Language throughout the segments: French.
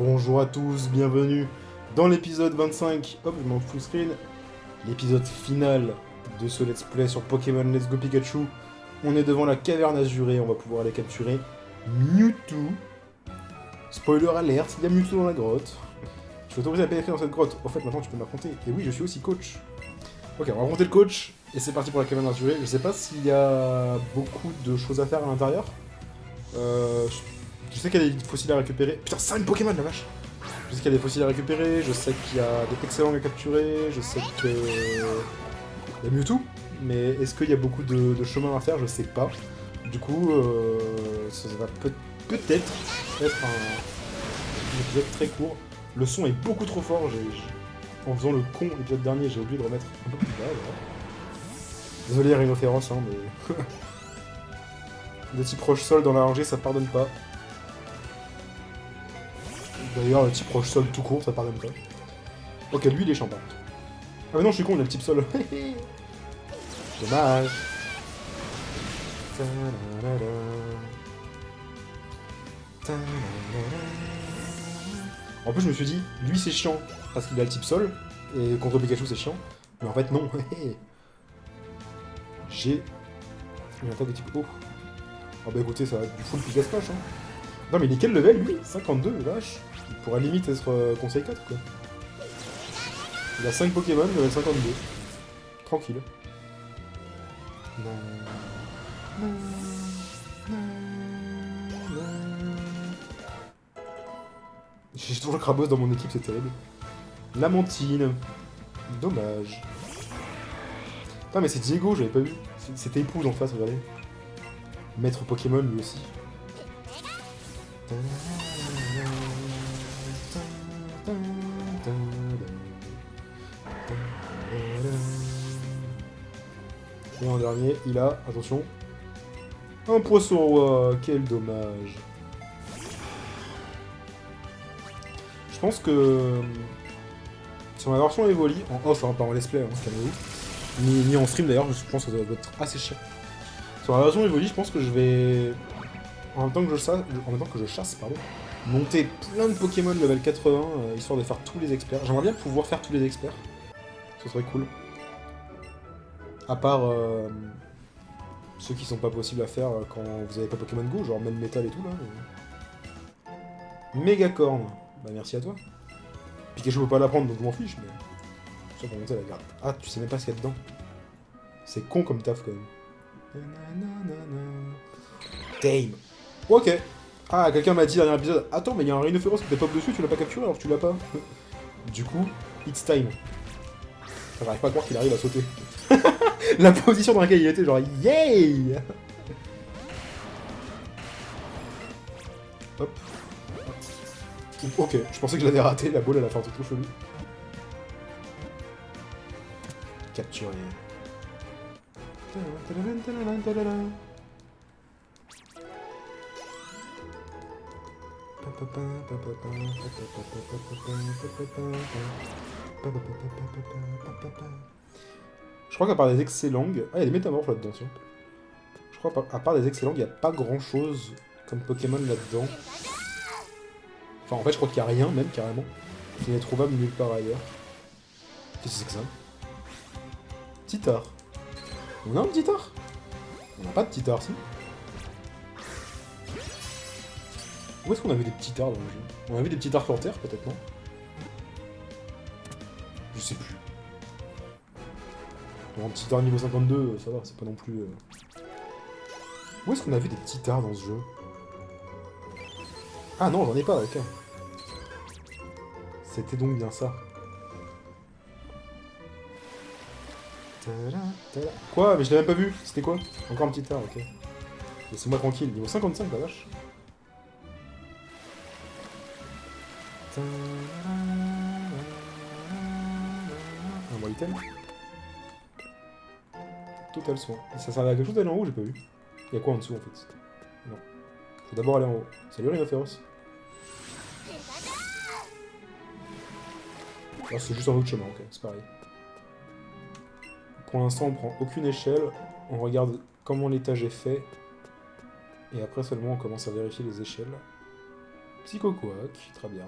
Bonjour à tous, bienvenue dans l'épisode 25, hop je m'en full screen, l'épisode final de ce let's play sur Pokémon Let's Go Pikachu. On est devant la caverne azurée, on va pouvoir aller capturer Mewtwo. Spoiler alert, il y a Mewtwo dans la grotte. Je suis autorisé à pénétrer dans cette grotte, en fait maintenant tu peux m'affronter, et oui je suis aussi coach. Ok, on va affronter le coach, et c'est parti pour la caverne azurée. Je sais pas s'il y a beaucoup de choses à faire à l'intérieur. Je sais qu'il y a des fossiles à récupérer. Putain, 5 Pokémon la vache! Je sais qu'il y a des fossiles à récupérer, je sais qu'il y a des excellents à capturer, je sais que... Il y a Mewtwo, mais est-ce qu'il y a beaucoup de chemin à faire? Je sais pas. Du coup, ça va peut-être être un épisode très court. Le son est beaucoup trop fort, en faisant le con l'épisode dernier, j'ai oublié de remettre un peu plus bas, voilà. Désolé Rhinophéros, hein, mais... Des types roche-sol dans la rangée, ça pardonne pas. D'ailleurs, le type roche-sol tout court, ça pardonne pas. Ok, lui, il est chiant, par contre. Ah mais non, je suis con, il a le type sol. Dommage. En plus, je me suis dit, lui, c'est chiant, parce qu'il a le type sol, et contre Pikachu, c'est chiant. Mais en fait, non. J'ai une attaque de type eau. Oh bah écoutez, ça va être du full Pika Smash, hein. Non mais il est quel level, lui? 52, vache. Il pourrait limite être conseil 4, quoi. Il a 5 Pokémon, level 52. Tranquille. J'ai toujours le Crabos dans mon équipe, c'est terrible. Lamentine. Dommage. Putain mais c'est Diego, j'avais pas vu. C'était épouse en face, regardez. Maître Pokémon, lui aussi. Et en dernier, il a, attention, un poisson roi, quel dommage. Je pense que sur ma version Evoli, en off, hein, pas en let's play, hein, calmez-vous, ni en stream d'ailleurs, je pense que ça doit être assez chiant. Sur la version Evoli, je pense que je vais, en même temps que je chasse, pardon, monter plein de Pokémon level 80, histoire de faire tous les experts. J'aimerais bien pouvoir faire tous les experts, ce serait cool. À part ceux qui sont pas possibles à faire quand vous avez pas Pokémon Go, genre même Metal et tout là. Mégacorn, bah merci à toi. Pikachu peut pas la prendre donc je m'en fiche, mais... Ça pour monter la garde. Ah, tu sais même pas ce qu'il y a dedans. C'est con comme taf quand même. Damn. Ok. Ah, quelqu'un m'a dit dans dernier épisode, attends mais il y a un Rhinophéros qui t'est pop dessus, tu l'as pas capturé alors que tu l'as pas. Du coup, it's time. J'arrive pas à croire qu'il arrive à sauter. La position dans laquelle il était, genre yay. Hop. Ok, je pensais que je l'avais raté, la boule elle a fait un truc trop chelou. Capturé. Je crois qu'à part des excellents... Ah, il y a des métamorphes là-dedans, tiens. Je crois qu'à part des excellents, il n'y a pas grand-chose comme Pokémon là-dedans. Enfin, en fait, je crois qu'il n'y a rien, même, carrément. Qui n'est trouvable nulle part ailleurs. Qu'est-ce que c'est que ça? Titar. On a un Titar? On n'a pas de Titar, si. Où est-ce qu'on a vu des Titars dans le jeu? On a vu des Titars sur Terre, peut-être, non? Je sais plus. Bon, un Titar niveau 52, ça va, c'est pas non plus... Où est-ce qu'on a vu des Titars dans ce jeu? Ah non, j'en ai pas, ok. C'était donc bien ça. Quoi? Mais je l'ai même pas vu. C'était quoi? Encore un petit tard, ok. Laissez-moi tranquille. Niveau 55, la vache. Un bon item. Total soin. Ça servait à quelque chose d'aller en haut, j'ai pas vu. Y'a quoi en dessous en fait? Non. Faut d'abord aller en haut. Salut Rhinophéros. Ah, c'est juste un autre chemin, ok, c'est pareil. Pour l'instant, on prend aucune échelle, on regarde comment l'étage est fait, et après seulement on commence à vérifier les échelles. Psychoquack, très bien.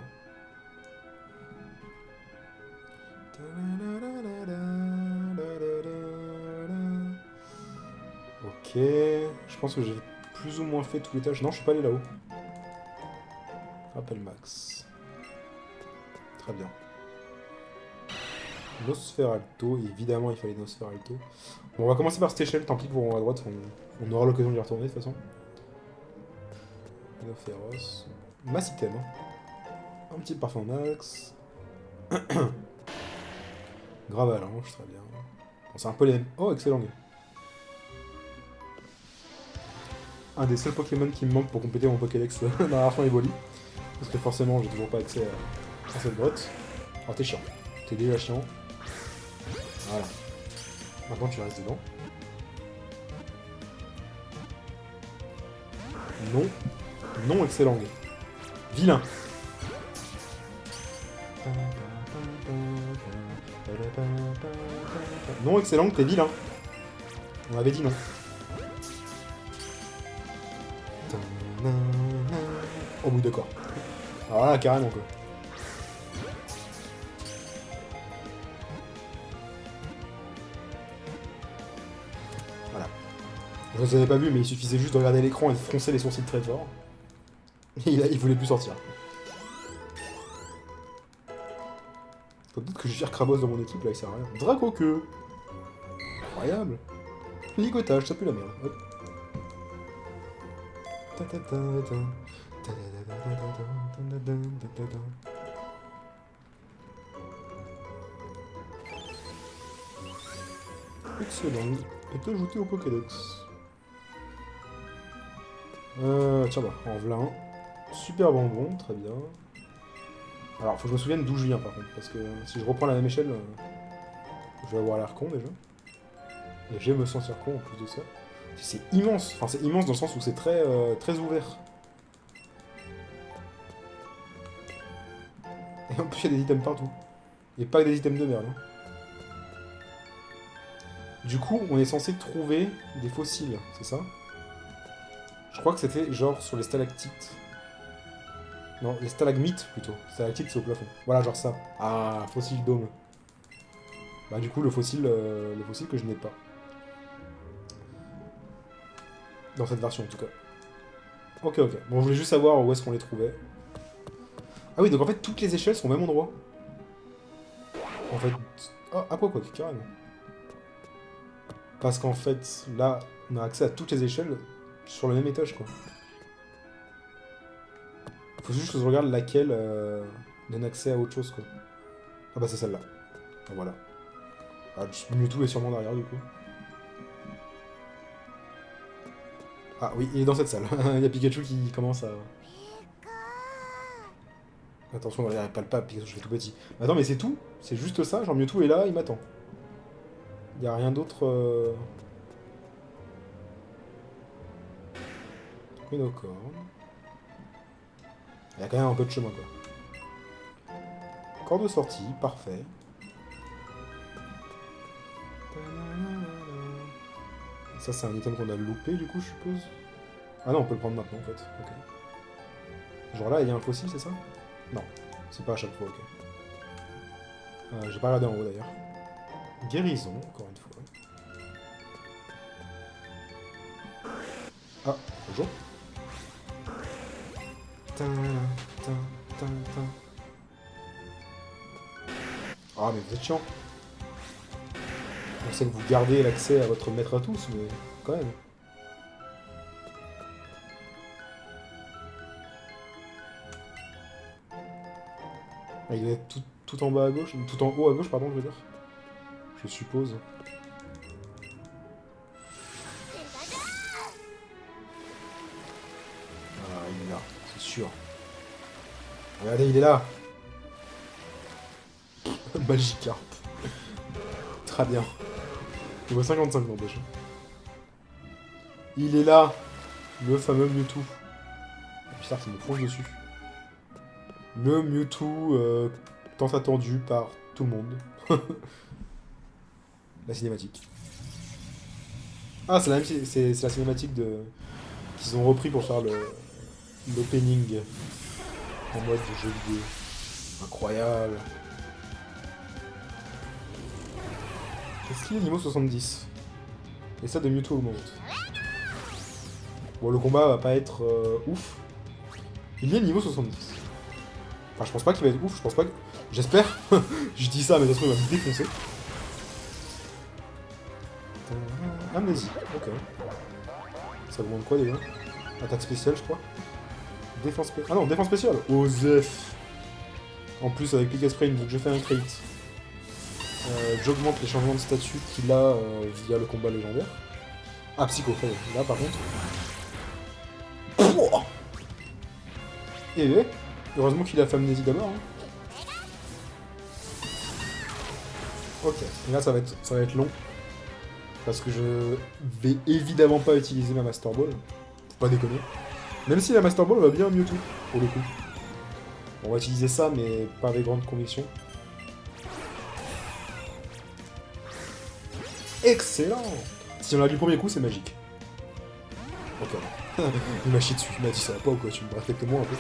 Ok, je pense que j'ai plus ou moins fait tous les tâches. Non, je suis pas allé là-haut. Rappel max. Très bien. Nosferalto, évidemment il fallait Nosferalto. Bon, on va commencer par cette échelle, tant pis que vous à droite, on aura l'occasion d'y retourner de toute façon. Féroce. Mass item. Un petit parfum max. Grave avalanche, très bien. Bon, c'est un peu les mêmes. Oh, excellent. Un des seuls Pokémon qui me manque pour compléter mon Pokédex dans la version Evoli. Parce que forcément, j'ai toujours pas accès à cette grotte. Alors, t'es chiant. T'es déjà chiant. Voilà. Maintenant, tu restes dedans. Non. Non, excellent. Vilain. Non, excellent, t'es vilain. On avait dit non. Oh oui, d'accord. Alors là, carrément, quoi. Voilà. Je ne vous avais pas vu, mais il suffisait juste de regarder l'écran et de froncer les sourcils très fort. Et il voulait plus sortir. Faut peut-être que je gère Krabos dans mon équipe, là, il sert à rien. Dracoqueux. Incroyable. Ligotage, ça pue la merde. Hop. Excellent. Est ajouté au Pokédex. Tiens bah, en voilà un. Super bonbon, très bien. Alors, faut que je me souvienne d'où je viens par contre, parce que si je reprends la même échelle, je vais avoir l'air con déjà. Et je vais me sentir con en plus de ça. C'est immense, enfin c'est immense dans le sens où c'est très, très ouvert. Et en plus il y a des items partout. Et pas que des items de merde. Hein. Du coup, on est censé trouver des fossiles, c'est ça? Je crois que c'était genre sur les stalactites. Non, les stalagmites plutôt. Stalactites c'est au plafond. Voilà, genre ça. Ah, fossile dôme. Bah du coup le fossile que je n'ai pas. Dans cette version en tout cas. Ok, ok. Bon, je voulais juste savoir où est-ce qu'on les trouvait. Ah oui, donc en fait toutes les échelles sont au même endroit. En fait... Ah, à quoi carrément. Parce qu'en fait, là, on a accès à toutes les échelles sur le même étage, quoi. Faut juste que je regarde laquelle donne accès à autre chose, quoi. Ah bah c'est celle-là. Ah, voilà. Ah, Mewtwo est sûrement derrière, du coup. Ah oui, il est dans cette salle. Il y a Pikachu qui commence à... Attention, il pas le pas, Pikachu, je fais tout petit. Attends, mais c'est tout? C'est juste ça? Genre Mewtwo est là, il m'attend. Il n'y a rien d'autre... Minocorne. Il y a quand même un peu de chemin, quoi. Corps de sortie, parfait. Ça, c'est un item qu'on a loupé, du coup, je suppose. Ah non, on peut le prendre maintenant, en fait. Ok. Genre là, il y a un fossile, c'est ça? Non, c'est pas à chaque fois, ok. J'ai pas regardé en haut, d'ailleurs. Guérison, encore une fois. Ah, bonjour. Ah, mais vous êtes chiant. On sait que vous gardez l'accès à votre maître à tous, mais quand même. Ah, il est tout en bas à gauche, tout en haut à gauche, pardon, je veux dire. Je suppose. Ah, il est là, c'est sûr. Regardez, il est là. Magikarp. Très bien. Il vaut 55 non déjà. Il est là. Le fameux Mewtwo. Putain, qu'il me fonce dessus. Le Mewtwo tant attendu par tout le monde. La cinématique. Ah, c'est la même, c'est la cinématique de qu'ils ont repris pour faire l'opening en mode jeu vidéo. Incroyable. Est-ce qu'il est niveau 70? Et ça de Mewtwo augmente. Bon, le combat va pas être ouf. Il est niveau 70. Enfin, je pense pas qu'il va être ouf, je pense pas que... J'espère. Je dis ça, mais de toute façon, il va me défoncer. Amnésie, ok. Ça vous demande quoi déjà? Attaque spéciale, je crois. Défense spéciale. Ah non, défense spéciale. Osef. En plus, avec Pika Spray, donc je fais un crit. J'augmente les changements de statut qu'il a via le combat légendaire. Ah, Psycho, ça y est. Là, par contre... Pouah. Et ouais. Heureusement qu'il a fait amnésie d'abord. Hein. Ok, et là ça va être long. Parce que je vais évidemment pas utiliser ma Master Ball. Faut pas déconner. Même si la Master Ball va bien Mewtwo, pour le coup. On va utiliser ça, mais pas avec grande conviction. Excellent! Si on a du premier coup, c'est magique. Ok. Il m'a chié dessus, il m'a dit ça va pas ou quoi, tu me respectes moi un peu.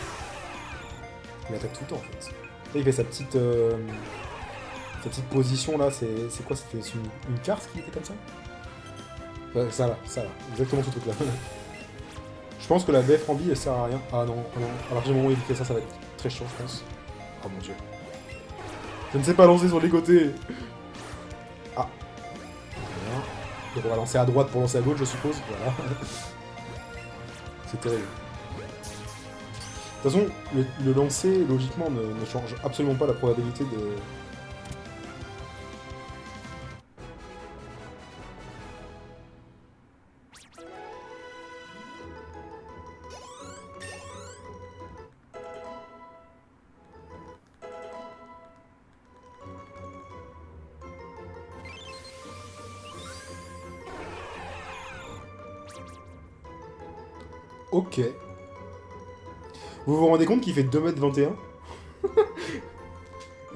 Il attaque tout le temps en fait. Là, il fait sa petite position là, c'est quoi? C'était une carte qui était comme ça? Ça là, exactement ce truc là. Je pense que la BF Rambi elle sert à rien. Ah non, ah non. À partir du moment où il fait ça, ça va être très chiant, je pense. Oh mon dieu. Je ne sais pas lancer sur les côtés. Ah. Voilà. Donc on va lancer à droite pour lancer à gauche, je suppose. Voilà. C'est terrible. De toute façon, le lancer, logiquement, ne change absolument pas la probabilité de... Ok. Vous vous rendez compte qu'il fait 2m21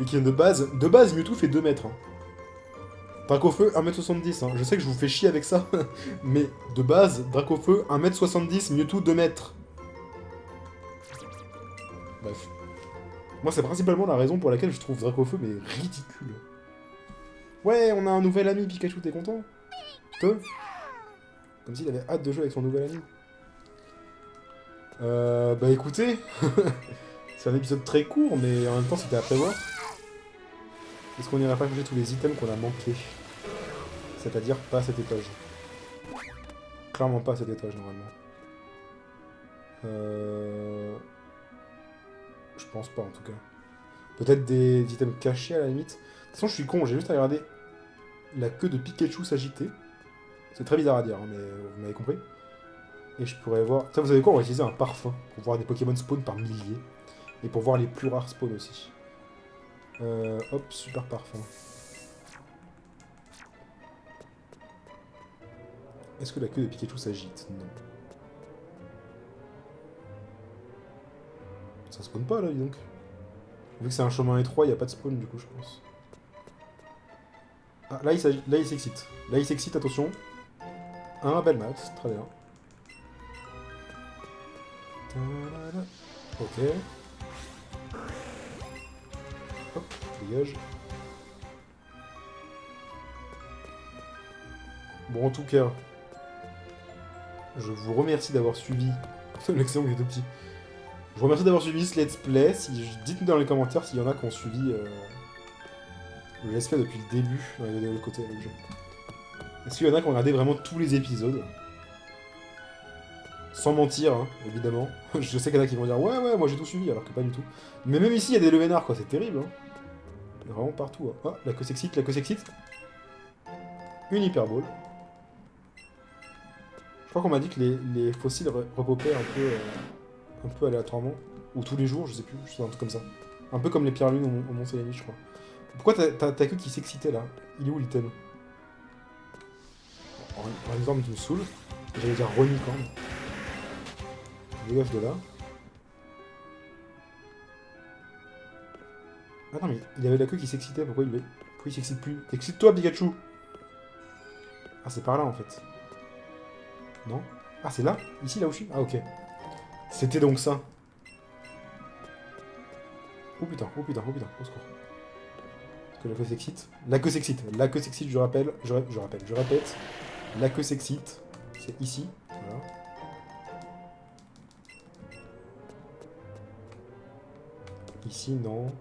et qu'il de base, Mewtwo fait 2 mètres. Hein. Dracofeu, 1m70. Hein. Je sais que je vous fais chier avec ça, mais de base, Dracofeu, 1m70, Mewtwo, 2 mètres. Bref. Moi, c'est principalement la raison pour laquelle je trouve Dracofeu, mais ridicule. Ouais, on a un nouvel ami, Pikachu, t'es content? Peu. Comme s'il avait hâte de jouer avec son nouvel ami. Bah écoutez, c'est un épisode très court, mais en même temps c'était à prévoir. Est-ce qu'on irait pas chercher tous les items qu'on a manqués? C'est-à-dire pas à cet étage. Clairement pas à cet étage normalement. Je pense pas en tout cas. Peut-être des items cachés à la limite. De toute façon je suis con, j'ai juste à regarder la queue de Pikachu s'agiter. C'est très bizarre à dire, hein, mais vous m'avez compris. Et je pourrais voir... Ça, vous savez quoi? On va utiliser un parfum pour voir des Pokémon spawn par milliers. Et pour voir les plus rares spawn aussi. Hop, super parfum. Est-ce que la queue de Pikachu s'agite? Non. Ça spawn pas là, dis donc. Vu que c'est un chemin étroit, il n'y a pas de spawn du coup, je pense. Ah, là il s'excite. Là il s'excite, attention. Un bel max, très bien. Ok. Hop, dégage. Bon, en tout cas, je vous remercie d'avoir suivi... L'excellent, il est tout petit. Je vous remercie d'avoir suivi ce let's play. Dites-nous dans les commentaires s'il y en a qui ont suivi le let's play depuis le début dans les vidéos de côté avec le jeu. Est-ce qu'il y en a qui ont regardé vraiment tous les épisodes? Sans mentir, hein, évidemment. Je sais qu'il y en a qui vont dire « Ouais, moi j'ai tout suivi », alors que pas du tout. Mais même ici, il y a des levenards, quoi. C'est terrible, hein. Vraiment partout. Hein. Oh, la queue s'excite, la queue s'excite. Une hyperbole. Je crois qu'on m'a dit que les fossiles repopaient un peu aléatoirement. Ou tous les jours, je sais plus. Je sais un truc comme ça. Un peu comme les pierres lunes au Mont Célénis, je crois. Pourquoi t'as queue qui s'excitait, là? Il est où, l'item? Renicorn, tu me saoules. J'allais dire Renicorn. Dégage de là. Ah non, mais il avait la queue qui s'excitait, pourquoi il s'excite plus? Excite-toi, Pikachu! Ah, c'est par là, en fait. Non? Ah, c'est là? Ici, là où je suis? Ah, ok. C'était donc ça. Oh putain, au secours. Que la queue s'excite. La queue s'excite. La queue s'excite, je rappelle. Je répète. La queue s'excite. C'est ici. Voilà. Ici, non.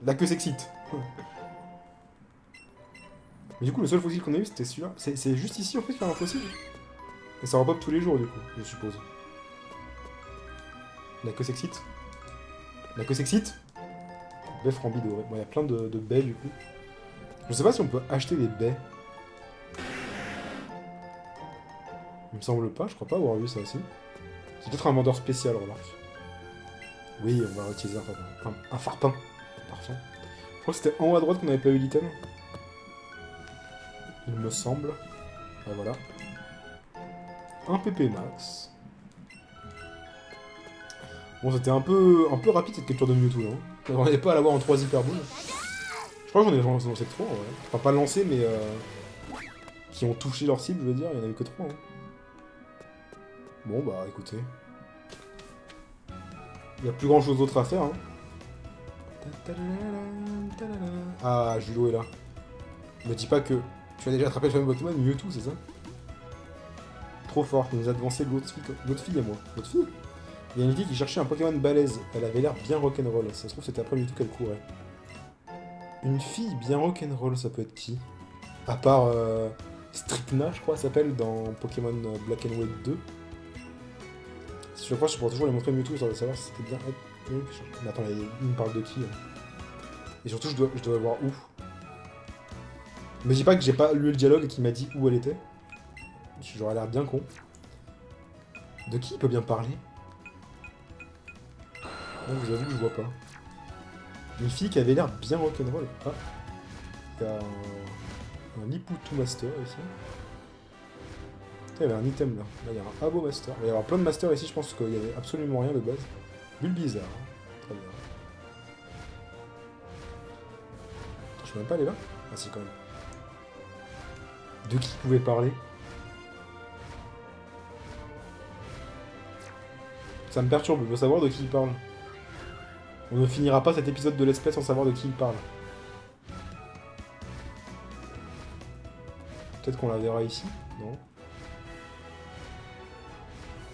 La queue s'excite. Mais du coup, le seul fossile qu'on a eu, c'était celui-là. C'est juste ici, en fait, qu'il y a un fossile. Et ça repop tous les jours, du coup, je suppose. La queue s'excite. La queue s'excite. Baie Frambi doré. Bon, il y a plein de baies, du coup. Je sais pas si on peut acheter des baies. Il me semble pas, je crois pas avoir vu ça aussi. C'est peut-être un vendeur spécial, remarque. Oui, on va utiliser un farpin. Un farpin. Parfait. Je crois que c'était en haut à droite qu'on n'avait pas eu l'item. Il me semble. Ah, voilà. Un PP max. Bon, c'était un peu rapide cette capture de Mewtwo, hein. On n'arrivait pas à l'avoir en 3 hyper boules. Je crois que j'en ai lancé 3 en vrai. Enfin, pas lancé, mais qui ont touché leur cible, je veux dire, il n'y en a eu que 3. Hein. Bon, bah écoutez. Il n'y a plus grand chose d'autre à faire. Hein. Ah, Julo est là. Me dis pas que tu as déjà attrapé le fameux Pokémon Mewtwo, c'est ça? Trop fort, il nous a devancé l'autre fille et moi. L'autre fille? Il y a une fille qui cherchait un Pokémon balèze. Elle avait l'air bien rock'n'roll. Ça se trouve, c'était après Mewtwo qu'elle courait. Une fille bien rock'n'roll, ça peut être qui? À part Stricna, je crois, s'appelle dans Pokémon Black and White 2. Si je crois, je pourrais toujours les montrer Mewtwo, histoire de savoir si c'était bien. Mais attends, il me parle de qui? Et surtout, je dois voir où. Me dis pas que j'ai pas lu le dialogue et qu'il m'a dit où elle était. J'aurais l'air bien con. De qui il peut bien parler? Bon, vous avoue que je vois pas. Une fille qui avait l'air bien rock'n'roll. Ah, il y a un Liputu Master ici. Il y avait un item là. Là, il y a un Abo Master. Il va y avoir plein de masters ici, je pense qu'il y avait absolument rien de base. Bulbizarre. Hein. Très bien. Je suis même pas allé là? Ah si, quand même. De qui pouvait parler? Ça me perturbe, je veux savoir de qui il parle. On ne finira pas cet épisode de l'espèce sans savoir de qui il parle. Peut-être qu'on la verra ici? Non.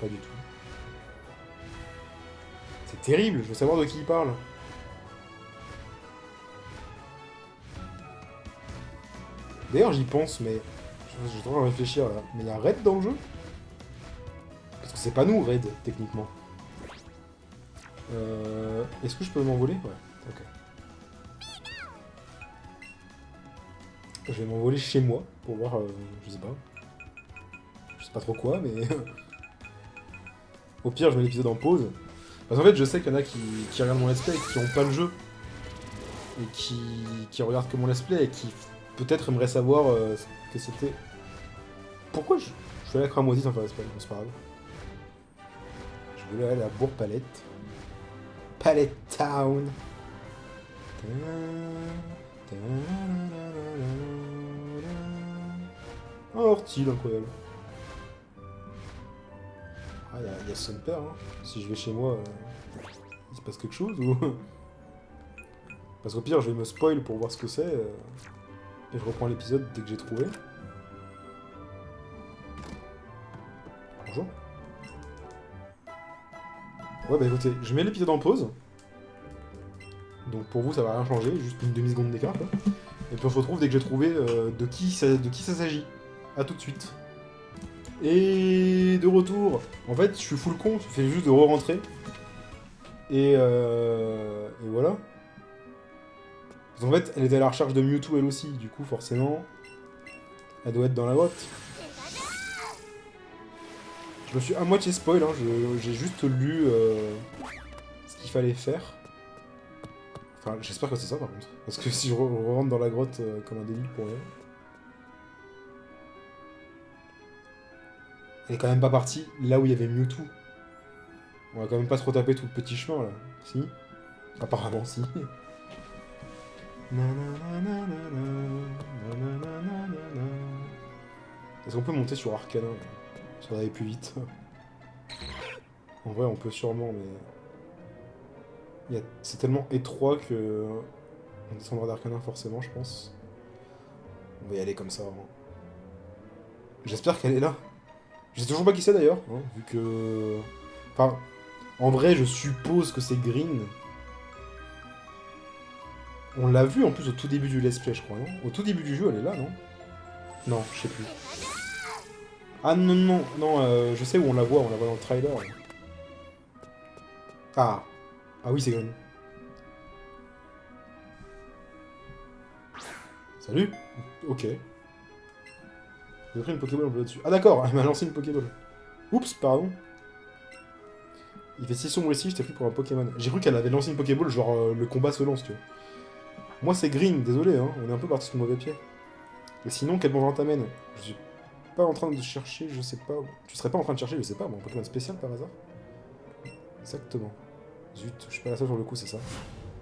Pas du tout. C'est terrible, je veux savoir de qui il parle. D'ailleurs, j'y pense, mais... Je dois réfléchir là. Mais il y a Red dans le jeu? Parce que c'est pas nous, Red, techniquement. Est-ce que je peux m'envoler? Ouais, ok. Je vais m'envoler chez moi pour voir, je sais pas. Je sais pas trop quoi, mais... Au pire, je mets l'épisode en pause. Parce qu'en fait, je sais qu'il y en a qui regardent mon let's play et qui ont pas le jeu. Et qui regardent que mon let's play et qui peut-être aimeraient savoir ce que c'était. Pourquoi je suis allé à Cramoisi sans faire let's play? C'est pas grave. Je voulais aller à Bourg-Palette. Palette Town. Un Hortil, incroyable. Ah, il y a son père, hein. Si je vais chez moi, il se passe quelque chose ou... Parce qu'au pire, je vais me spoil pour voir ce que c'est. Et je reprends l'épisode dès que j'ai trouvé. Bonjour. Ouais, bah écoutez, je mets l'épisode en pause. Donc pour vous, ça va rien changer, juste une demi-seconde d'écart, quoi. Et puis on se retrouve dès que j'ai trouvé de qui ça s'agit. A tout de suite. Et de retour. En fait, je suis full con, je fais juste de re-rentrer. Et voilà. Parce qu'en fait, elle était à la recherche de Mewtwo elle aussi, du coup, forcément, elle doit être dans la grotte. Je me suis à moitié spoil, hein, j'ai juste lu ce qu'il fallait faire. Enfin, j'espère que c'est ça par contre. Parce que si je rentre dans la grotte comme un débile pour rien. Elle est quand même pas partie là où il y avait Mewtwo. On va quand même pas se retaper tout le petit chemin là. Si? Apparemment si. Est-ce qu'on peut monter sur Arcana? Ça va aller plus vite. En vrai, on peut sûrement, mais... C'est tellement étroit que... On descendra d'Arcana forcément, je pense. On va y aller comme ça. Hein. J'espère qu'elle est là. Je sais toujours pas qui c'est d'ailleurs, hein, vu que... Enfin, en vrai, je suppose que c'est Green. On l'a vu en plus au tout début du let's play, je crois, non? Au tout début du jeu, elle est là, non? Non, je sais plus. Ah non, non, non, je sais où on la voit dans le trailer. Ah. Ah oui, c'est Green. Salut. Ok. J'ai pris une Pokéball, on peut là-dessus. Ah d'accord, elle m'a lancé une Pokéball. Oups, pardon. Il fait si sombre ici, je t'ai pris pour un Pokémon. J'ai cru qu'elle avait lancé une Pokéball, genre le combat se lance, tu vois. Moi c'est Green, désolé, hein, on est un peu parti sur le mauvais pied. Et sinon, quel bon vent t'amène? Je suis pas en train de chercher, je sais pas. Tu serais pas en train de chercher, je sais pas, moi, un Pokémon spécial par hasard? Exactement. Zut, je suis pas la seule sur le coup, c'est ça.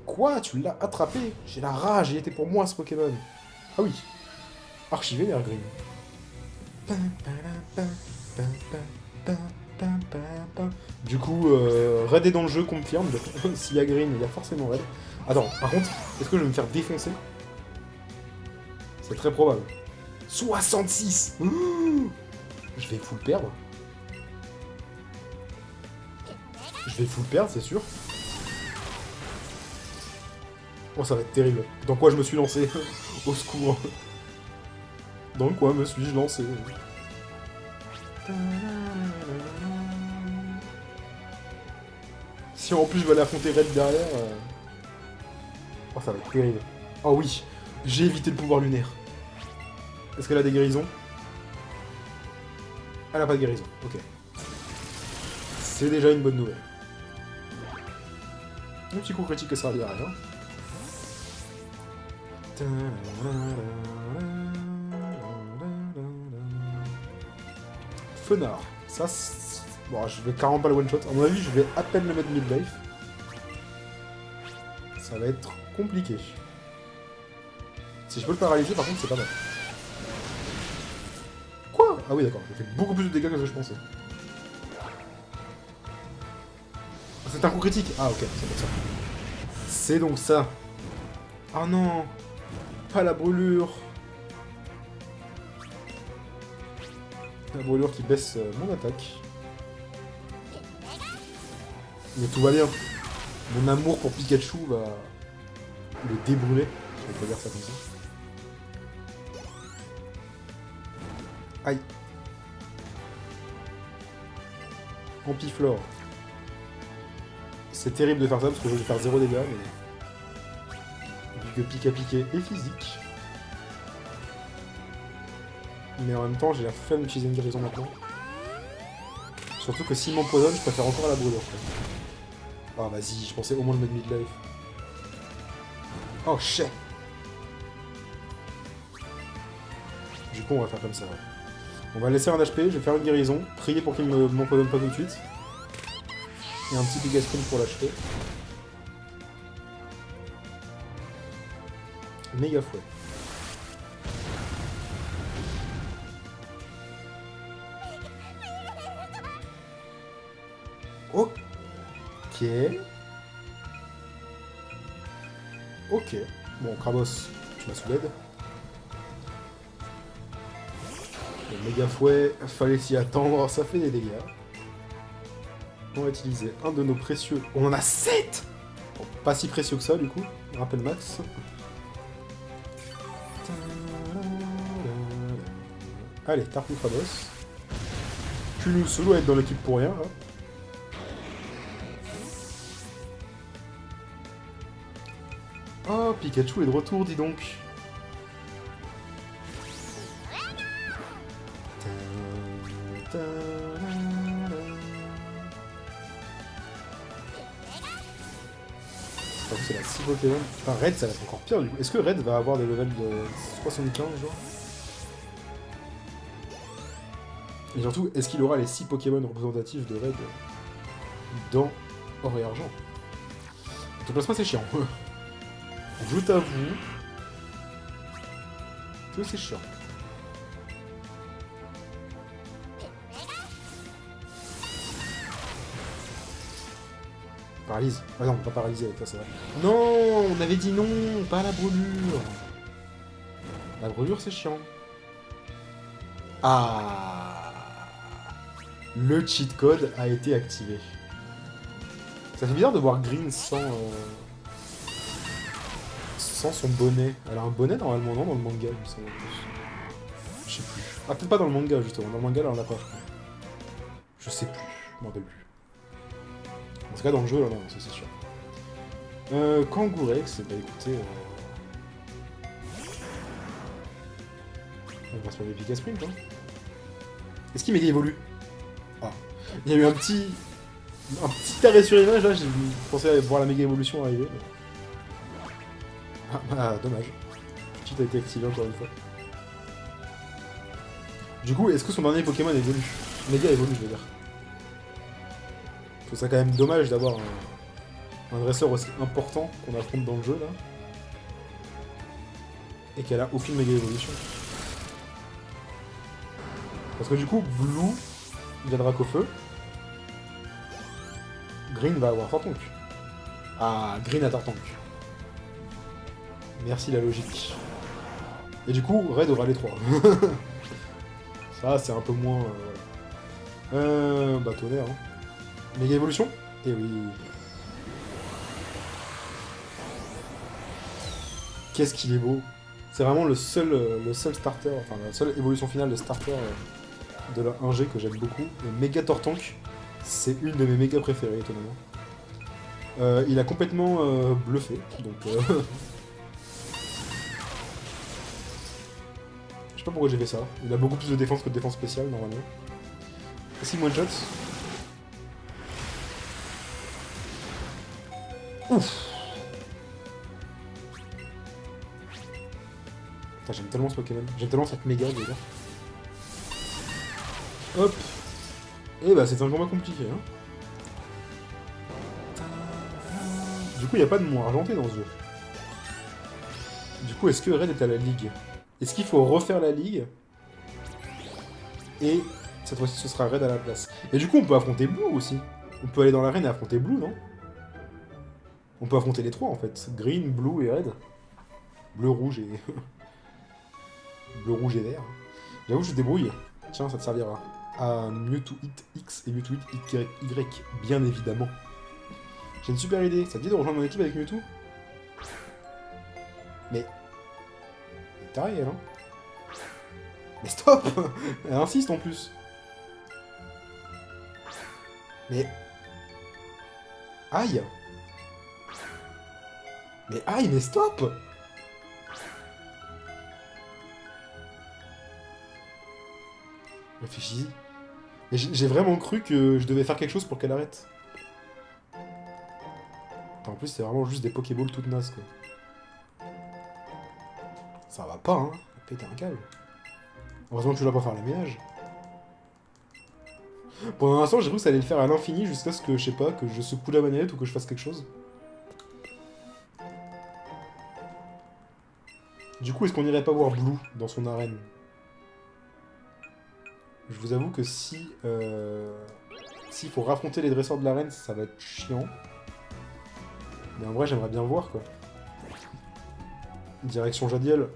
Quoi? Tu l'as attrapé? J'ai la rage, il était pour moi ce Pokémon. Ah oui. Archivé vers Green. Du coup, Red est dans le jeu, confirme. S'il y a Green, il y a forcément Red. Attends, par contre, est-ce que je vais me faire défoncer? C'est très probable. 66 Je vais full perdre. Je vais full perdre, c'est sûr. Oh, ça va être terrible. Dans quoi je me suis lancé? Au secours. Dans quoi me suis-je lancé? Si en plus je vais aller affronter Red derrière... Oh, ça va être terrible. Oh oui, j'ai évité le pouvoir lunaire. Est-ce qu'elle a des guérisons? Elle a pas de guérison, ok. C'est déjà une bonne nouvelle. Un petit coup critique que ça servira à rien. Fenard. Ça, bon, je vais carrément pas le one-shot. À mon avis, je vais à peine le mettre mid-life. Ça va être compliqué. Si je peux le paralyser, par contre, c'est pas mal. Quoi? Ah oui, d'accord. J'ai fait beaucoup plus de dégâts que ce que je pensais. C'est un coup critique. Ah, ok, c'est pour ça. C'est donc ça. Oh non. Pas la brûlure. La brûlure qui baisse mon attaque. Mais tout va bien. Mon amour pour Pikachu va le débrûler. Je vais pas dire ça comme ça. Aïe. Ampiflore. C'est terrible de faire ça parce que je vais faire 0 dégâts, mais... Vu que Pika piqué est physique. Mais en même temps, j'ai la flemme d'utiliser une guérison maintenant. Surtout que s'il m'empoisonne, je préfère encore la brûlure. Ah vas-y, je pensais au moins le mettre mid-life. Oh shit. Du coup, on va faire comme ça, ouais. On va laisser un HP, je vais faire une guérison, prier pour qu'il ne m'empoisonne pas tout de suite. Et un petit Pigascreen pour l'achever. Méga fouet. Ok. Ok. Bon, Krabos, tu m'as sous l'aide. Le méga fouet, fallait s'y attendre, ça fait des dégâts. On va utiliser un de nos précieux... On en a 7 ! Bon, pas si précieux que ça, du coup. Rappel max. Allez, Tarpou Krabos. Kulou solo être dans l'équipe pour rien, là. Oh, Pikachu est de retour, dis donc. C'est la 6 Pokémon. Enfin, Red, ça va être encore pire du coup. Est-ce que Red va avoir des levels de 75 genre? Et surtout, est-ce qu'il aura les 6 Pokémon représentatifs de Red dans Or et Argent? Ton placement c'est chiant. Je t'avoue que c'est chiant. Paralyse. Ah non, pas paralysé avec ça, c'est vrai. Non, on avait dit non, pas la brûlure. La brûlure, c'est chiant. Ah. Le cheat code a été activé. Ça fait bizarre de voir Green sans son bonnet. Elle a un bonnet normalement, non, dans le manga, il me semble. Je sais plus. Ah, peut-être pas dans le manga, justement. Dans le manga, là, on l'a pas, je crois. Je sais plus. Je m'en rappelle plus. En tout cas, dans le jeu, là, non, ça c'est sûr. Kangourex, bah écoutez... On va se faire des Pika Sprint, hein. Est-ce qu'il méga évolue? Ah. Il y a eu un petit arrêt sur image, là, j'ai pensé voir la méga évolution arriver. Mais... Ah, dommage. Le cheat a été activé encore une fois. Du coup, est-ce que son dernier Pokémon évolue? Méga évolue, je veux dire. Je trouve ça quand même dommage d'avoir un dresseur aussi important qu'on affronte dans le jeu, là. Et qu'elle a aucune méga évolution. Parce que du coup, Blue viendra qu'au feu. Green va avoir Tartank. Ah, Green a Tartank. Merci la logique. Et du coup, Red aura les trois. Ça, c'est un peu moins... bah, tonnerre, hein. Méga évolution? Eh oui. Qu'est-ce qu'il est beau. C'est vraiment le seul starter, enfin la seule évolution finale de starter de la 1G que j'aime beaucoup. Le méga Tortank, c'est une de mes méga préférées, étonnamment. Il a complètement bluffé, donc... Je sais pas pourquoi j'ai fait ça. Il a beaucoup plus de défense que de défense spéciale, normalement. Est-ce qu'il one-shot? Ouf! Putain, j'aime tellement ce Pokémon. J'aime tellement cette méga, déjà. Hop! Et bah, c'est un combat compliqué, hein. Du coup, il n'y a pas de mont argenté dans ce jeu. Du coup, est-ce que Red est à la ligue? Est-ce qu'il faut refaire la ligue? Et cette fois-ci, ce sera Red à la place. Et du coup, on peut affronter Blue aussi. On peut aller dans l'arène et affronter Blue, non? On peut affronter les trois, en fait. Green, Blue et Red. Bleu, rouge et... Bleu, rouge et vert. J'avoue, je débrouille. Tiens, ça te servira. À Mewtwo Hit X et Mewtwo Hit Y, bien évidemment. J'ai une super idée. Ça te dit de rejoindre mon équipe avec Mewtwo? Mais... Taré, elle, hein. Mais stop. Elle insiste en plus. Mais... Aïe. Mais aïe, mais stop. Réfléchis-y. J'ai vraiment cru que je devais faire quelque chose pour qu'elle arrête. En plus, c'est vraiment juste des Pokéballs toutes nazes, quoi. Ça va pas, hein. Péter un câble. Heureusement que tu dois pas faire les ménages. Pendant un instant, j'ai cru que ça allait le faire à l'infini jusqu'à ce que, je sais pas, que je secoue la manette ou que je fasse quelque chose. Du coup, est-ce qu'on irait pas voir Blue dans son arène? Je vous avoue que si... s'il faut raffronter les dresseurs de l'arène, ça va être chiant. Mais en vrai, j'aimerais bien voir, quoi. Direction Jadiel.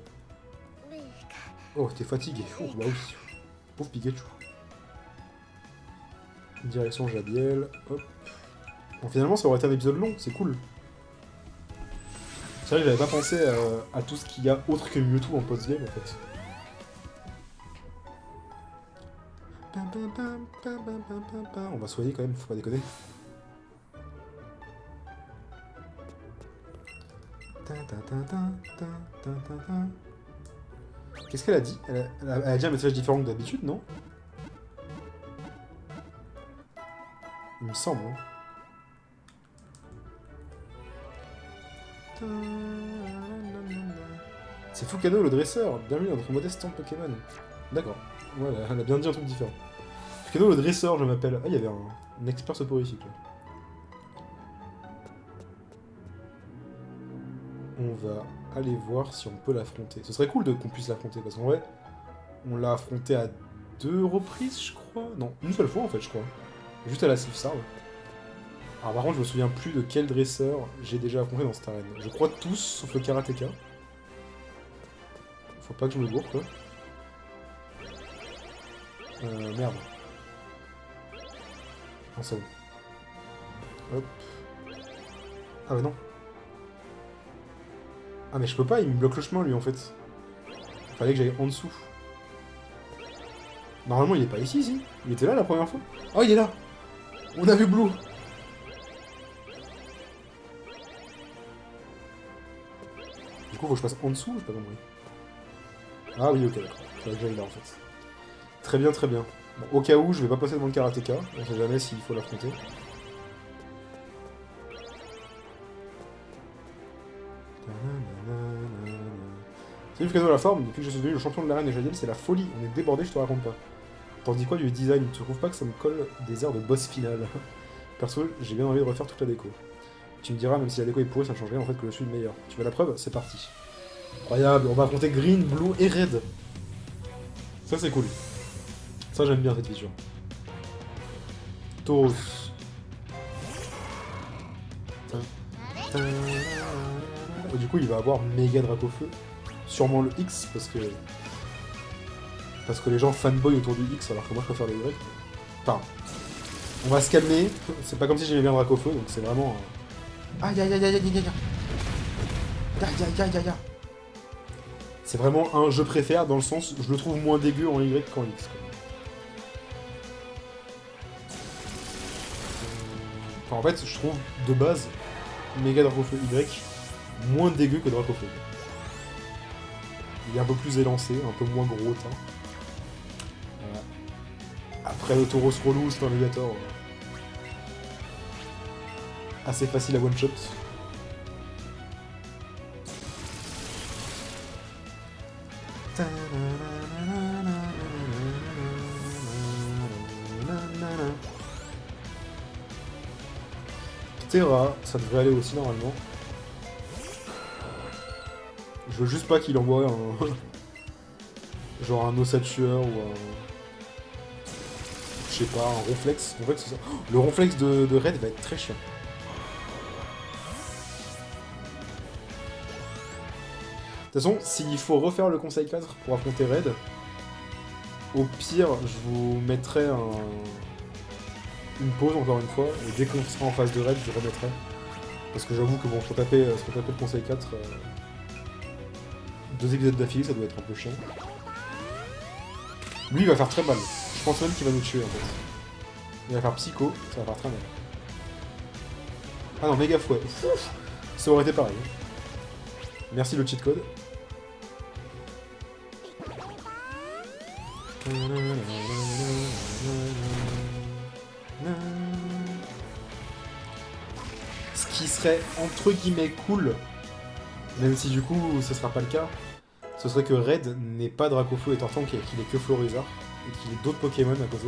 Oh, t'es fatigué. Oh, bah oui. Pauvre Pikachu. Direction Jadiel. Hop. Bon, finalement, ça aurait été un épisode long. C'est cool. C'est vrai que j'avais pas pensé à tout ce qu'il y a autre que Mewtwo en post-game, en fait. On va soigner quand même, faut pas déconner. Qu'est-ce qu'elle a dit? Elle a dit un message différent que d'habitude, non? Il me semble, hein. C'est Fukano le dresseur, bienvenue dans notre modeste temple Pokémon. D'accord, voilà, elle a bien dit un truc différent. Fukano le dresseur, je m'appelle. Ah, il y avait un expert soporifique là. On va aller voir si on peut l'affronter. Ce serait cool qu'on puisse l'affronter, parce qu'en vrai, on l'a affronté à 2 reprises, je crois. Non, une seule fois en fait, je crois. Juste à la Sifsar. Alors par contre, je me souviens plus de quel dresseur j'ai déjà affronté dans cette arène. Je crois tous, sauf le karatéka. Faut pas que je me gourre, quoi. Merde. Non, c'est bon. Hop. Ah bah non. Ah mais je peux pas, il me bloque le chemin, lui, en fait. Fallait que j'aille en dessous. Normalement, il est pas ici, si. Il était là la première fois. Oh, il est là. On a vu Blue. Du coup, faut que je passe en dessous, j'ai pas compris. Ah oui, ok, d'accord. Fallait que j'aille là, en fait. Très bien, très bien. Bon, au cas où, je vais pas passer devant le karatéka. On sait jamais s'il faut l'affronter. Salut Fresno, la forme, depuis que je suis devenu le champion de l'arène et Jadiel, c'est la folie, on est débordé, je te raconte pas. Tandis quoi du design, tu trouves pas que ça me colle des airs de boss final? Perso, j'ai bien envie de refaire toute la déco. Tu me diras, même si la déco est pourrie, ça ne change rien en fait que je suis le meilleur. Tu veux la preuve? C'est parti. Incroyable, on va affronter Green, Blue et Red. Ça c'est cool. Ça j'aime bien cette feature. Tauros. Du coup il va avoir méga Dracofeu. Sûrement le X parce que les gens fanboy autour du X alors que moi je préfère le Y. Enfin, on va se calmer, c'est pas comme si j'aimais bien Dracofeu donc c'est vraiment... Aïe aïe aïe aïe aïe aïe aïe aïe aïe aïe. C'est vraiment un je préfère dans le sens je le trouve moins dégueu en Y qu'en X. Quoi. Enfin, en fait je trouve de base méga Dracofeu Y moins dégueu que Dracofeu. Il est un peu plus élancé, un peu moins gros teint. Voilà. Après le Tauros relou, c'est un Legator. Assez facile à one-shot. Terra, ça devrait aller aussi normalement. Je veux juste pas qu'il envoie un... genre un Ossatueur ou un... je sais pas, un Ronflex. En fait, c'est ça. Le Ronflex de Red va être très chiant. De toute façon, s'il faut refaire le Conseil 4 pour affronter Red, au pire, je vous mettrai une pause encore une fois, et dès qu'on sera en phase de Red, je remettrai. Parce que j'avoue que bon, se retaper le Conseil 4, 2 épisodes d'affilée, ça doit être un peu chiant. Lui, il va faire très mal. Je pense même qu'il va nous tuer en fait. Il va faire Psycho, ça va faire très mal. Ah non, méga fouet. Ça aurait été pareil. Merci le cheat code. Ce qui serait entre guillemets cool, même si du coup ce sera pas le cas, ce serait que Red n'ait pas Dracofeu et Tortank et qu'il ait que Florizard et qu'il ait d'autres Pokémon à côté.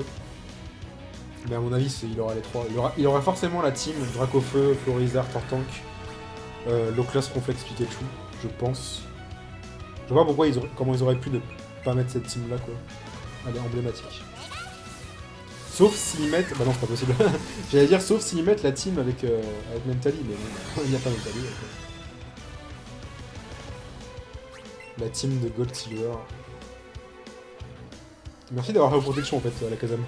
Mais à mon avis, il aura les trois. Il aura forcément la team Dracofeu, Florizard, Tortank, Loclas, Ronflex, Pikachu, je pense. Je vois pas pourquoi comment ils auraient pu ne pas mettre cette team là quoi. Elle est emblématique. Sauf s'ils mettent... Bah non, c'est pas possible. J'allais dire sauf s'ils mettent la team avec Mentally, mais non, il n'y a pas Mentally. La team de Gold Silver. Merci d'avoir fait la protection en fait, à la Kazam.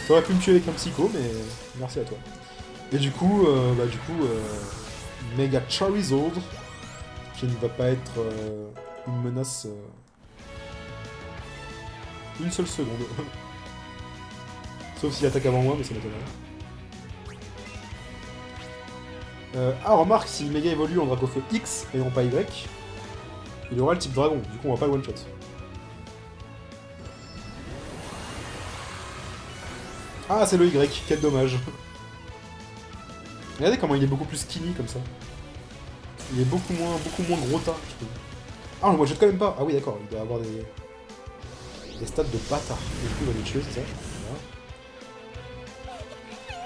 T'aurais pu me tuer avec un psycho, mais merci à toi. Et du coup, Mega Charizard, qui ne va pas être une menace une seule seconde. Sauf s'il attaque avant moi, mais ça m'étonnerait. Ah, remarque, si Mega évolue en Dracofeu X et non pas Y, il aura le type dragon, du coup on va pas le one-shot. Ah, c'est le Y, quel dommage. Regardez comment il est beaucoup plus skinny comme ça. Il est beaucoup moins gros tas, je trouve. Ah, on le one-shot quand même pas. Ah oui, d'accord, il doit avoir des stats de bâtard. Et du coup, il va nous tuer, c'est ça.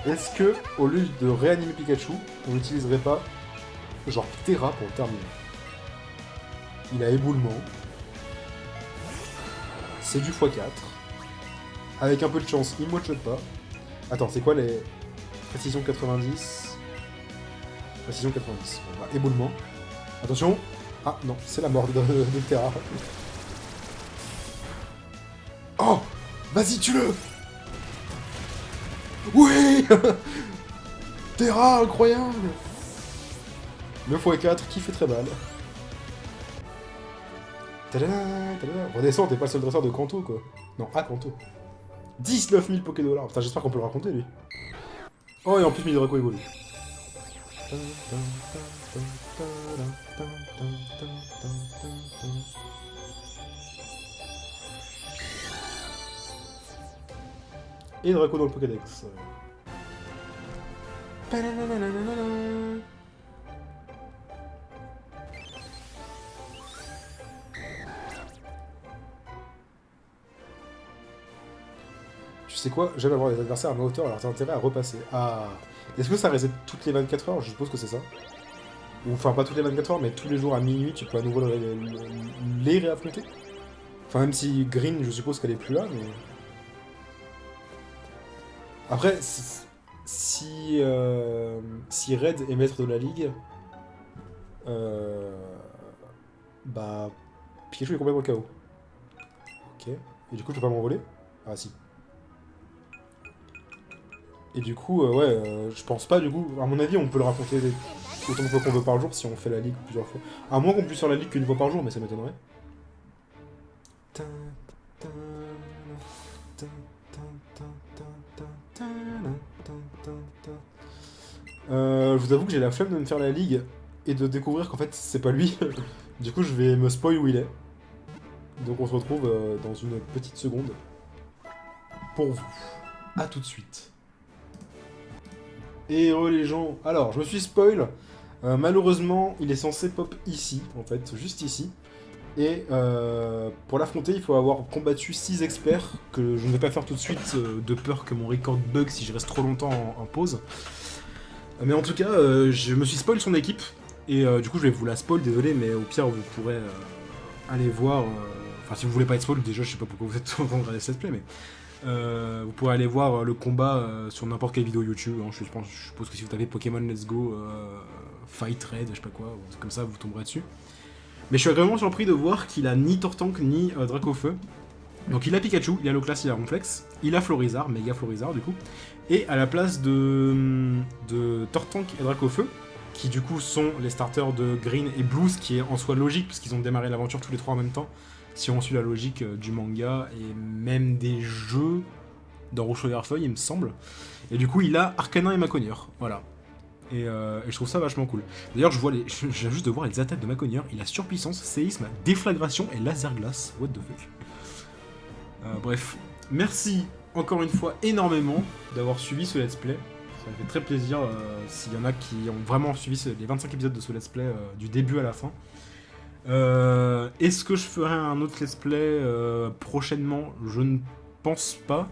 Voilà. Est-ce que, au lieu de réanimer Pikachu, on n'utiliserait pas genre Terra pour le terminer? Il a éboulement. C'est du x4. Avec un peu de chance, il ne one-shot pas. Attends, c'est quoi les... précision 90. Précision 90. Bon, bah, éboulement. Attention. Ah non, c'est la mort de Terra. Oh, vas-y, tue-le. Oui. Terra, incroyable. 9x4 qui fait très mal. Tadada, tadada. Redescends, t'es pas le seul dresseur de Kanto, quoi. Non, à Kanto. 19 000 Pokédollars. Putain, j'espère qu'on peut le raconter, lui. Oh, et en plus, Midraco évolue. Et Draco dans le Pokédex. Tu sais quoi? J'aime avoir des adversaires à ma hauteur, alors t'as intérêt à repasser. Ah. Est-ce que ça reset toutes les 24 heures? Je suppose que c'est ça. Ou enfin, pas toutes les 24 heures, mais tous les jours à minuit, tu peux à nouveau les réaffronter. Enfin, même si Green, je suppose qu'elle est plus là, mais... Après, si Red est maître de la ligue, bah, Pikachu est complètement KO. Ok. Et du coup, je peux pas m'envoler? Ah si. Et du coup, ouais, je pense pas, du coup, à mon avis, on peut le raconter autant de fois qu'on veut par jour si on fait la ligue plusieurs fois. À moins qu'on puisse faire la ligue qu'une fois par jour, mais ça m'étonnerait. Je vous avoue que j'ai la flemme de me faire la ligue et de découvrir qu'en fait c'est pas lui. Du coup je vais me spoil où il est. Donc on se retrouve dans une petite seconde pour vous. A tout de suite. Et les gens, alors je me suis spoil. Malheureusement il est censé pop ici, en fait, juste ici. Et pour l'affronter, il faut avoir combattu 6 experts, que je ne vais pas faire tout de suite, de peur que mon record bug si je reste trop longtemps en pause. Mais en tout cas, je me suis spoil son équipe, et du coup je vais vous la spoil, désolé, mais au pire vous pourrez aller voir... Enfin si vous voulez pas être spoil, déjà je sais pas pourquoi vous êtes en train de regarder cette play, mais... vous pourrez aller voir le combat sur n'importe quelle vidéo YouTube, hein. Je suppose que si vous tapez Pokémon Let's Go, Fight Red, je sais pas quoi, ou un truc comme ça, vous tomberez dessus. Mais je suis vraiment surpris de voir qu'il a ni Tortank ni Dracofeu. Donc il a Pikachu, il a Loclas, il a Ronflex, il a Florizard, méga Florizard du coup. Et à la place de Tortank et Dracofeu, qui du coup sont les starters de Green et Blue, ce qui est en soi logique, puisqu'ils ont démarré l'aventure tous les trois en même temps, si on suit la logique du manga et même des jeux dans Rouge Feuille Feuille, il me semble. Et du coup il a Arcanin et Maconier, voilà. Et je trouve ça vachement cool. D'ailleurs, je viens juste de voir les attaques de Maconier. Il a surpuissance, séisme, déflagration et laser glace. What the fuck. Bref, merci encore une fois énormément d'avoir suivi ce let's play. Ça me fait très plaisir s'il y en a qui ont vraiment suivi les 25 épisodes de ce let's play du début à la fin. Est-ce que je ferai un autre let's play prochainement? Je ne pense pas.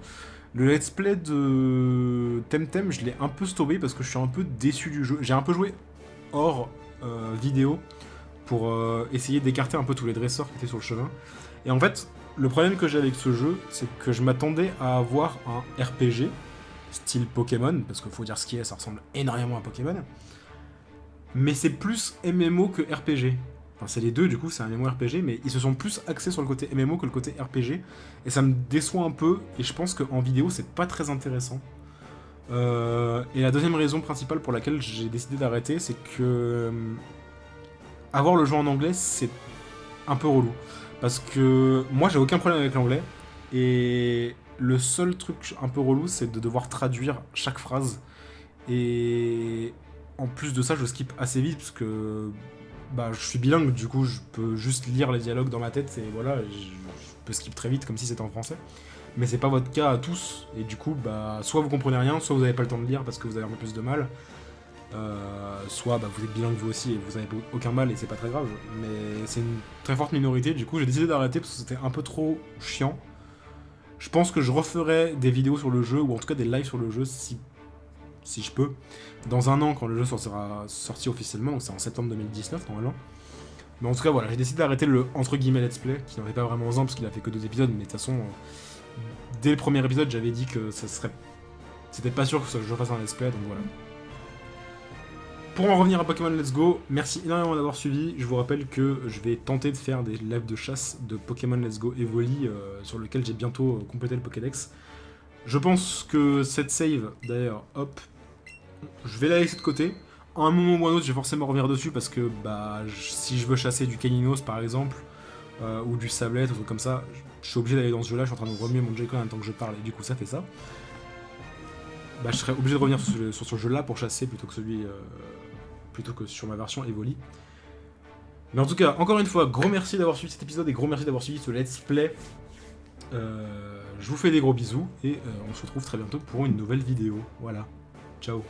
Le let's play de Temtem, je l'ai un peu stoppé parce que je suis un peu déçu du jeu. J'ai un peu joué hors vidéo pour essayer d'écarter un peu tous les dresseurs qui étaient sur le chemin. Et en fait, le problème que j'ai avec ce jeu, c'est que je m'attendais à avoir un RPG, style Pokémon, parce qu'il faut dire ce qui est, ça ressemble énormément à Pokémon. Mais c'est plus MMO que RPG. Enfin, c'est les deux, du coup, c'est un MMORPG, mais ils se sont plus axés sur le côté MMO que le côté RPG, et ça me déçoit un peu, et je pense qu'en vidéo, c'est pas très intéressant. Et la deuxième raison principale pour laquelle j'ai décidé d'arrêter, c'est que avoir le jeu en anglais, c'est un peu relou. Parce que moi, j'ai aucun problème avec l'anglais, et le seul truc un peu relou, c'est de devoir traduire chaque phrase. Et en plus de ça, je skip assez vite, parce que bah, je suis bilingue, du coup, je peux juste lire les dialogues dans ma tête, et voilà, je peux skip très vite, comme si c'était en français. Mais c'est pas votre cas à tous, et du coup, bah, soit vous comprenez rien, soit vous avez pas le temps de lire parce que vous avez un peu plus de mal, soit bah, vous êtes bilingue vous aussi et vous avez aucun mal et c'est pas très grave, mais c'est une très forte minorité, du coup j'ai décidé d'arrêter parce que c'était un peu trop chiant. Je pense que je referai des vidéos sur le jeu, ou en tout cas des lives sur le jeu si je peux, dans un an quand le jeu sera sorti officiellement, donc c'est en septembre 2019 normalement. Mais en tout cas voilà, j'ai décidé d'arrêter le entre guillemets let's play, qui n'en est pas vraiment un parce qu'il a fait que 2 épisodes, mais de toute façon, dès le premier épisode j'avais dit que ça serait c'était pas sûr que je fasse un let's play, donc voilà. Pour en revenir à Pokémon Let's Go, merci énormément d'avoir suivi. Je vous rappelle que je vais tenter de faire des lives de chasse de Pokémon Let's Go Evoli, sur lequel j'ai bientôt complété le Pokédex. Je pense que cette save, d'ailleurs, hop, je vais la laisser de côté. À un moment ou un autre, je vais forcément revenir dessus parce que bah, si je veux chasser du Caninos par exemple, ou du Sablette, ou un truc comme ça, je suis obligé d'aller dans ce jeu-là. Je suis en train de remuer mon Joy-Con en même temps que je parle, et du coup, ça fait ça. Bah, je serais obligé de revenir sur ce jeu-là pour chasser plutôt que sur ma version Evoli. Mais en tout cas, encore une fois, gros merci d'avoir suivi cet épisode et gros merci d'avoir suivi ce let's play. Je vous fais des gros bisous et on se retrouve très bientôt pour une nouvelle vidéo. Voilà, ciao.